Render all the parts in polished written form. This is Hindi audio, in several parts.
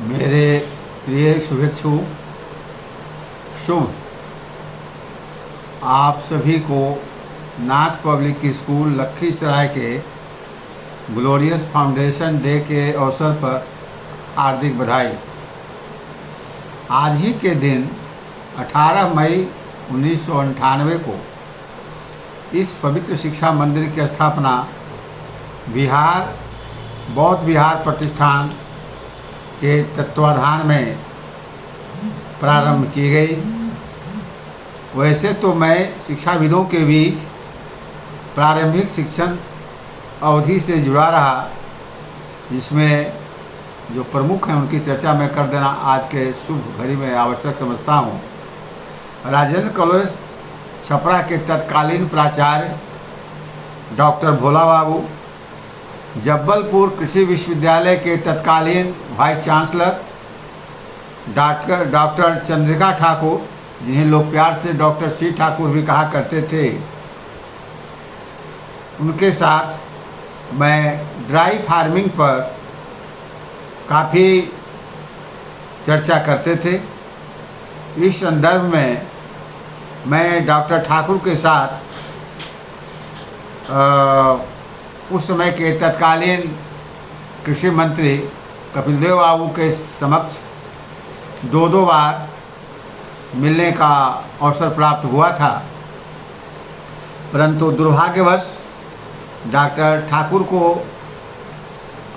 मेरे प्रिय शुभेच्छु शुभ आप सभी को नाथ पब्लिक स्कूल लखीसराय के ग्लोरियस फाउंडेशन डे के अवसर पर हार्दिक बधाई। आज ही के दिन 18 मई 1998 को इस पवित्र शिक्षा मंदिर की स्थापना बिहार बौद्ध विहार प्रतिष्ठान के तत्वाधान में प्रारंभ की गई। वैसे तो मैं शिक्षाविदों के बीच प्रारंभिक शिक्षण अवधि से जुड़ा रहा, जिसमें जो प्रमुख हैं उनकी चर्चा मैं कर देना आज के शुभ घड़ी में आवश्यक समझता हूँ। राजेंद्र कॉलेज छपरा के तत्कालीन प्राचार्य डॉक्टर भोला बाबू, जब्बलपुर कृषि विश्वविद्यालय के तत्कालीन vice chancellor doctor Chandrika Thakur, जिन्हें लोग प्यार से डॉक्टर सी ठाकुर भी कहा करते थे, उनके साथ मैं ड्राई फार्मिंग पर काफ़ी चर्चा करते थे। इस संदर्भ में मैं डॉक्टर ठाकुर के साथ उस समय के तत्कालीन कृषि मंत्री कपिल देव बाबू के समक्ष दो बार मिलने का अवसर प्राप्त हुआ था, परंतु दुर्भाग्यवश डॉक्टर ठाकुर को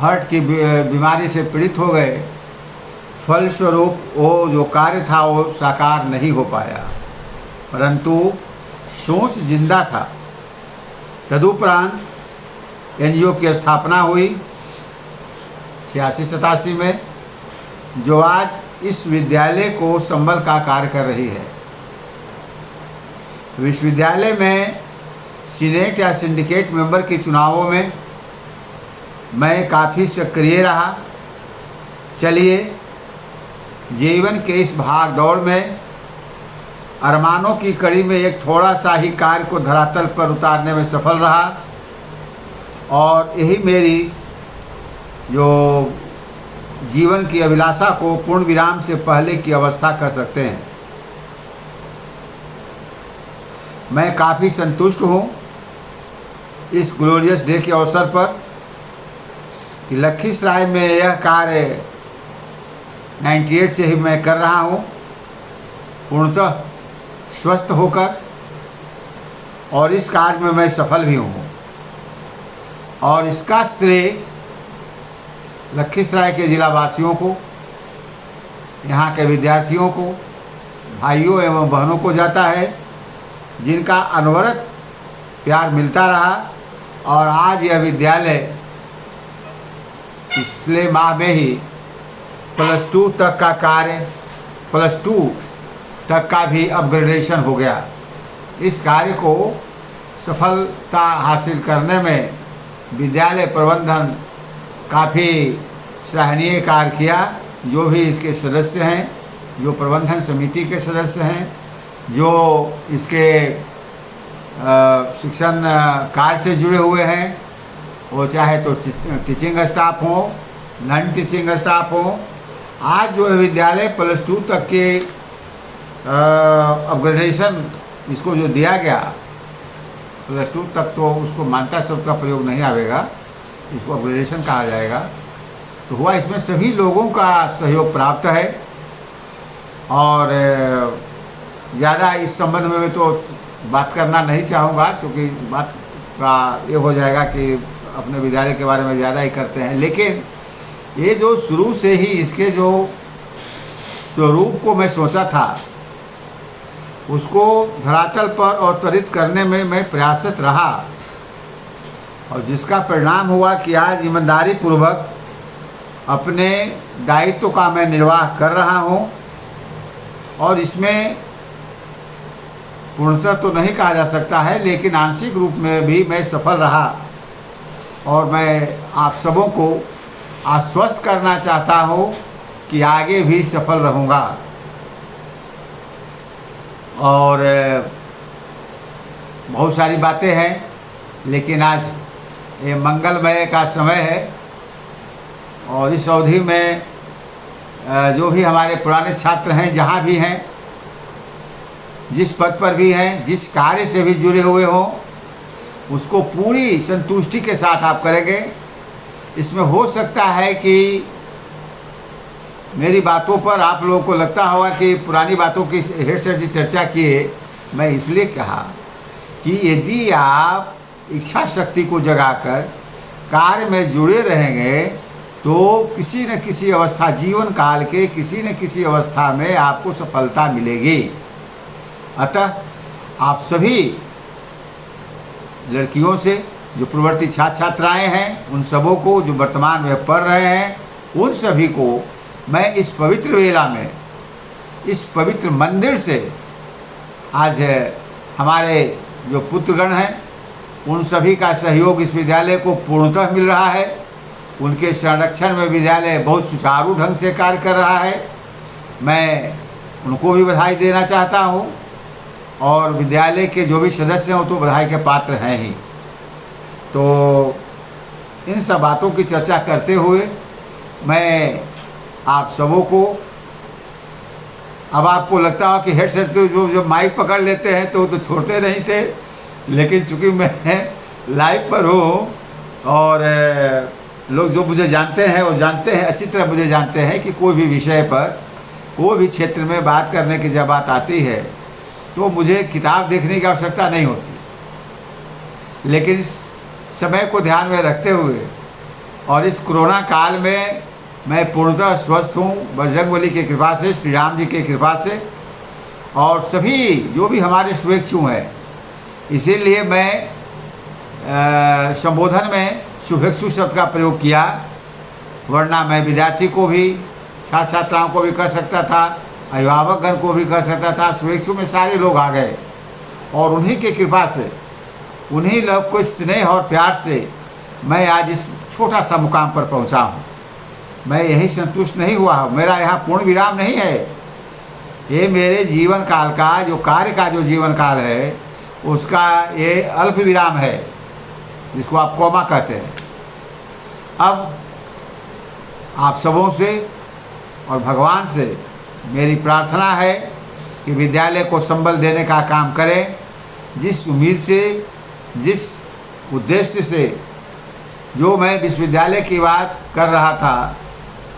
हार्ट की बीमारी से पीड़ित हो गए। फलस्वरूप वो जो कार्य था वो साकार नहीं हो पाया, परंतु सोच जिंदा था। तदुपरांत एनजीओ की स्थापना हुई 86-87 में, जो आज इस विद्यालय को संबल का कार्य कर रही है। विश्वविद्यालय में सीनेट या सिंडिकेट मेंबर के चुनावों में मैं काफ़ी सक्रिय रहा। चलिए, जीवन के इस भाग दौड़ में अरमानों की कड़ी में एक थोड़ा सा ही कार्य को धरातल पर उतारने में सफल रहा, और यही मेरी जो जीवन की अभिलाषा को पूर्ण विराम से पहले की अवस्था कह सकते हैं। मैं काफ़ी संतुष्ट हूँ इस ग्लोरियस डे के अवसर पर कि लखीसराय में यह कार्य 98 से ही मैं कर रहा हूँ, पूर्णतः स्वस्थ होकर, और इस कार्य में मैं सफल भी हूँ। और इसका श्रेय लखीसराय के जिलावासियों को, यहाँ के विद्यार्थियों को, भाइयों एवं बहनों को जाता है, जिनका अनवरत प्यार मिलता रहा। और आज यह विद्यालय पिछले माह में ही +2 तक का कार्य, +2 तक का भी अपग्रेडेशन हो गया। इस कार्य को सफलता हासिल करने में विद्यालय प्रबंधन काफ़ी सराहनीय कार्य किया। जो भी इसके सदस्य हैं, जो प्रबंधन समिति के सदस्य हैं, जो इसके शिक्षण कार्य से जुड़े हुए हैं, वो चाहे तो टीचिंग स्टाफ हो, नॉन टीचिंग स्टाफ हो, आज जो विद्यालय +2 तक के अपग्रेडेशन इसको जो दिया गया, +2 तक तो उसको मान्यता शब्द का प्रयोग नहीं आवेगा, इसको अपग्रेडेशन कहा जाएगा, तो हुआ। इसमें सभी लोगों का सहयोग प्राप्त है। और ज़्यादा इस संबंध में मैं तो बात करना नहीं चाहूँगा, क्योंकि बात का ये हो जाएगा कि अपने विद्यालय के बारे में ज़्यादा ही करते हैं। लेकिन ये जो शुरू से ही इसके जो स्वरूप को मैं सोचा था, उसको धरातल पर अवतरित करने में मैं प्रयासरत रहा, और जिसका परिणाम हुआ कि आज ईमानदारी पूर्वक अपने दायित्व का मैं निर्वाह कर रहा हूँ। और इसमें पूर्णतः तो नहीं कहा जा सकता है, लेकिन आंशिक रूप में भी मैं सफल रहा। और मैं आप सबों को आश्वस्त करना चाहता हूँ कि आगे भी सफल रहूँगा। और बहुत सारी बातें हैं, लेकिन आज ये मंगलमय का समय है, और इस अवधि में जो भी हमारे पुराने छात्र हैं, जहाँ भी हैं, जिस पद पर भी हैं, जिस कार्य से भी जुड़े हुए हों, उसको पूरी संतुष्टि के साथ आप करेंगे। इसमें हो सकता है कि मेरी बातों पर आप लोगों को लगता होगा कि पुरानी बातों की हेड सर जी चर्चा किए। मैं इसलिए कहा कि यदि आप इच्छा शक्ति को जगाकर कार्य में जुड़े रहेंगे तो किसी न किसी अवस्था, जीवन काल के किसी न किसी अवस्था में आपको सफलता मिलेगी। अतः आप सभी लड़कियों से, जो पूर्ववर्ती छात्र छात्राएँ हैं, उन सबों को, जो वर्तमान में पढ़ रहे हैं, उन सभी को मैं इस पवित्र वेला में, इस पवित्र मंदिर से आज हमारे जो पुत्रगण हैं, उन सभी का सहयोग इस विद्यालय को पूर्णतः मिल रहा है। उनके संरक्षण में विद्यालय बहुत सुचारू ढंग से कार्य कर रहा है। मैं उनको भी बधाई देना चाहता हूँ, और विद्यालय के जो भी सदस्य हैं वो तो बधाई के पात्र हैं ही। तो इन सब बातों की चर्चा करते हुए मैं आप सबों को, अब आपको लगता हो कि हेड सर तो जो माइक पकड़ लेते हैं तो छोड़ते नहीं थे, लेकिन चूँकि मैं लाइव पर हूँ और लोग जो मुझे जानते हैं वो जानते हैं, अच्छी तरह मुझे जानते हैं कि कोई भी विषय पर, कोई भी क्षेत्र में बात करने की जब बात आती है तो मुझे किताब देखने की आवश्यकता नहीं होती। लेकिन समय को ध्यान में रखते हुए और इस कोरोना काल में मैं पूर्णतः स्वस्थ हूँ, बजरंगबली की कृपा से, श्री राम जी की कृपा से, और सभी जो भी हमारे शुभेच्छु हैं। इसीलिए मैं संबोधन में शुभेच्छु शब्द का प्रयोग किया, वरना मैं विद्यार्थी को भी, छात्र छात्राओं को भी कह सकता था, अभिभावकगण को भी कह सकता था। शुभेच्छु में सारे लोग आ गए, और उन्हीं की कृपा से, उन्हीं लोग को स्नेह और प्यार से मैं आज इस छोटा सा मुकाम पर पहुंचा हूं। मैं यही संतुष्ट नहीं हुआ हूँ, मेरा यहाँ पूर्ण विराम नहीं है। ये मेरे जीवन काल का, जो कार्य का जो जीवन काल है, उसका ये अल्प विराम है, जिसको आप कोमा कहते हैं। अब आप सबों से और भगवान से मेरी प्रार्थना है कि विद्यालय को संबल देने का काम करें। जिस उम्मीद से, जिस उद्देश्य से जो मैं विश्वविद्यालय की बात कर रहा था,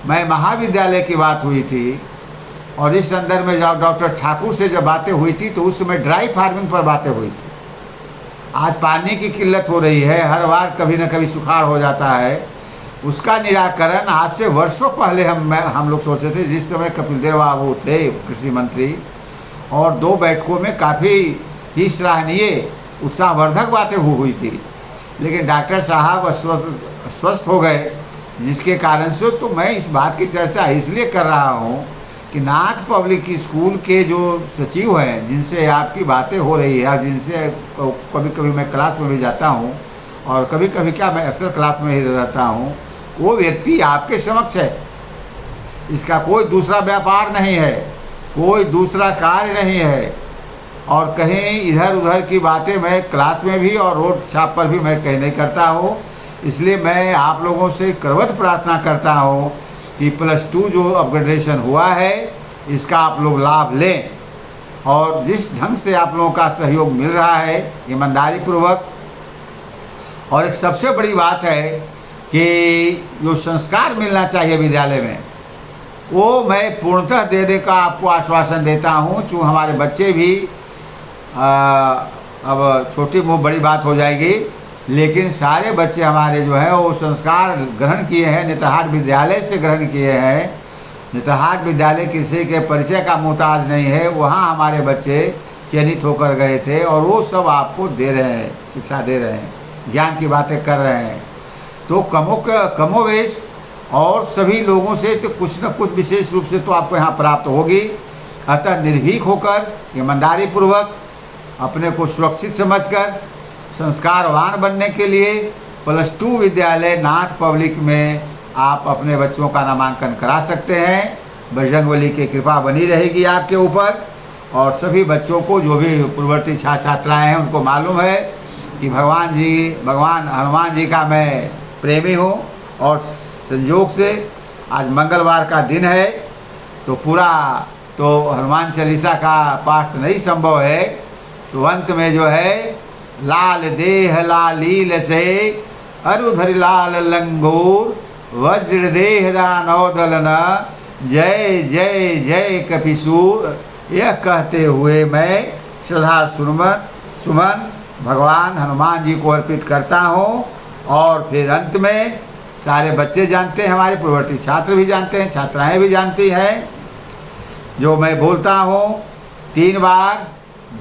मैं महाविद्यालय की बात हुई थी, और इस संदर्भ में जब डॉक्टर ठाकुर से जब बातें हुई थी तो उस समय ड्राई फार्मिंग पर बातें हुई थी। आज पानी की किल्लत हो रही है, हर बार कभी न कभी सुखाड़ हो जाता है। उसका निराकरण आज से वर्षों पहले हम लोग सोचे थे, जिस समय कपिल देव बाबू थे कृषि मंत्री, और 2 बैठकों में काफ़ी ही सराहनीय उत्साहवर्धक बातें हुई थी। लेकिन डॉक्टर साहब अस्वस्थ हो गए, जिसके कारण से तो मैं इस बात की चर्चा इसलिए कर रहा हूँ कि नाथ पब्लिक स्कूल के जो सचिव हैं, जिनसे आपकी बातें हो रही है, जिनसे कभी कभी मैं क्लास में भी जाता हूँ, और कभी कभी क्या मैं अक्सर क्लास में ही रहता हूँ, वो व्यक्ति आपके समक्ष है। इसका कोई दूसरा व्यापार नहीं है, कोई दूसरा कार्य नहीं है, और कहीं इधर उधर की बातें मैं क्लास में भी और रोड छाप पर भी मैं कहीं नहीं करता हूँ। इसलिए मैं आप लोगों से करवत प्रार्थना करता हूँ कि +2 जो अपग्रेडेशन हुआ है, इसका आप लोग लाभ लें, और जिस ढंग से आप लोगों का सहयोग मिल रहा है ईमानदारी पूर्वक। और एक सबसे बड़ी बात है कि जो संस्कार मिलना चाहिए विद्यालय में, वो मैं पूर्णतः देने का आपको आश्वासन देता हूँ। चूँकि हमारे बच्चे भी अब छोटी मुँह बड़ी बात हो जाएगी, लेकिन सारे बच्चे हमारे जो है वो संस्कार ग्रहण किए हैं, नेतरहाट विद्यालय से ग्रहण किए हैं। नेतरहाट विद्यालय किसी के परिचय का मोहताज नहीं है, वहाँ हमारे बच्चे चयनित होकर गए थे, और वो सब आपको दे रहे हैं, शिक्षा दे रहे हैं, ज्ञान की बातें कर रहे हैं। तो कमोवेश और सभी लोगों से तो कुछ न कुछ विशेष रूप से तो आपको यहाँ प्राप्त होगी। अतः निर्भीक होकर, ईमानदारी पूर्वक, अपने को सुरक्षित समझकर संस्कारवान बनने के लिए +2 विद्यालय नाथ पब्लिक में आप अपने बच्चों का नामांकन करा सकते हैं। बजरंगबली की कृपा बनी रहेगी आपके ऊपर, और सभी बच्चों को, जो भी पूर्ववर्ती छात्र छात्राएँ हैं, उनको मालूम है कि भगवान हनुमान जी का मैं प्रेमी हूँ। और संयोग से आज मंगलवार का दिन है, तो पूरा तो हनुमान चालीसा का पाठ नहीं संभव है। तो अंत में जो है लाल देह लालील से अरुधरि लाल लंगूर वज्र देह दानव दलन जय जय जय कपिसूर, यह कहते हुए मैं श्रद्धा सुमन भगवान हनुमान जी को अर्पित करता हूँ। और फिर अंत में सारे बच्चे जानते हैं, हमारे पूर्ववर्ती छात्र भी जानते हैं, छात्राएं भी जानती हैं, जो मैं बोलता हूँ 3 बार,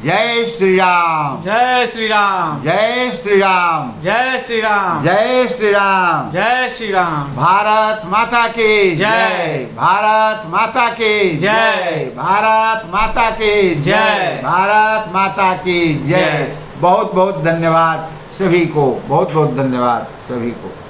जय श्री राम, जय श्री राम, जय श्री राम, जय श्री राम, जय श्री राम, जय श्री राम। भारत माता की जय, भारत माता की जय, भारत माता की जय, भारत माता की जय। बहुत बहुत धन्यवाद सभी को, बहुत बहुत धन्यवाद सभी को।